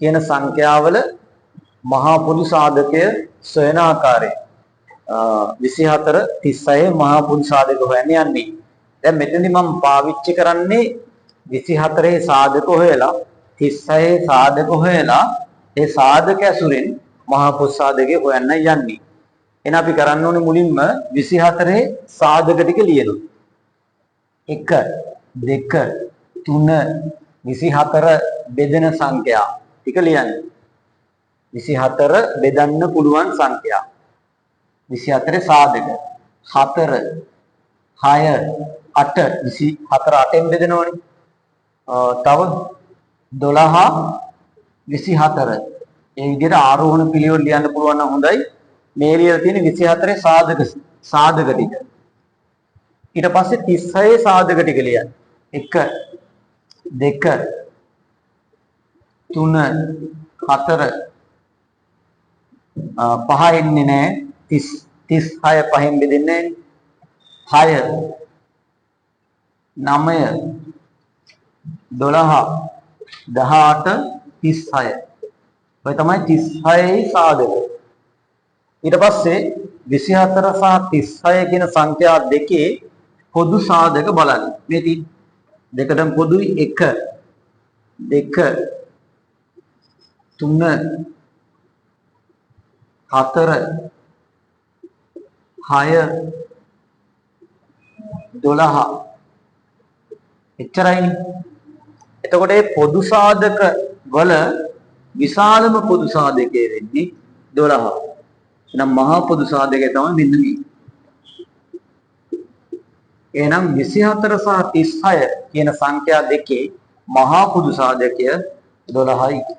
කියන සංඛ්‍යාවල මහා පොදු සාධකය සොයන ආකාරය 24 36 මහා පොදු සාධක හොයන්න යන්නේ. දැන් මෙතනදී මම පාවිච්චි කරන්නේ 24 සාධක හොයලා 36 සාධක හොයලා ඒ සාධක ඇසුරෙන් මහා පොදු සාධකය හොයන්න යන්නේ. එහෙනම් අපි කරන්න ඕනේ මුලින්ම 24 සාධක ටික ලියනවා. 1 2 3 24 බෙදෙන සංඛ්‍යා ටික ලියන්න. 24 බෙදන්න පුළුවන් සංඛ්‍යා. 24 සාධක 4 6 8 24 8ෙන් බෙදනවනේ. තව 12 24 ඒ විදිහට ආරෝහණ පිළිවෙල ලියන්න පුළුවන් නම් හොඳයි. මේ ලියලා තියෙන 24 සාධක ටික. ඊට පස්සේ 36 සාධක ටික ලියන්න. 1 2 3 4 පහ එන්නේ නැහැ. 36 පහෙන් බෙදෙන්නේ නැහැ. 6 9 12 18 36 ඔය තමයි 36 සාධක. ඊට පස්සේ 24 සහ 36 කියන සංඛ්‍යා දෙකේ පොදු සාධක බලන්න. මේ දෙකටම පොදුයි 1 2 3 4 6 12 එච්චරයිනේ. එතකොට මේ පොදු සාධක වල විශාලම පොදු සාධකය වෙන්නේ 12. එහෙනම් මහා පොදු සාධකය තමයි මෙන්න මේ. එහෙනම් 24 සහ 36 කියන සංඛ්‍යා දෙකේ මහා පොදු සාධකය 12යි.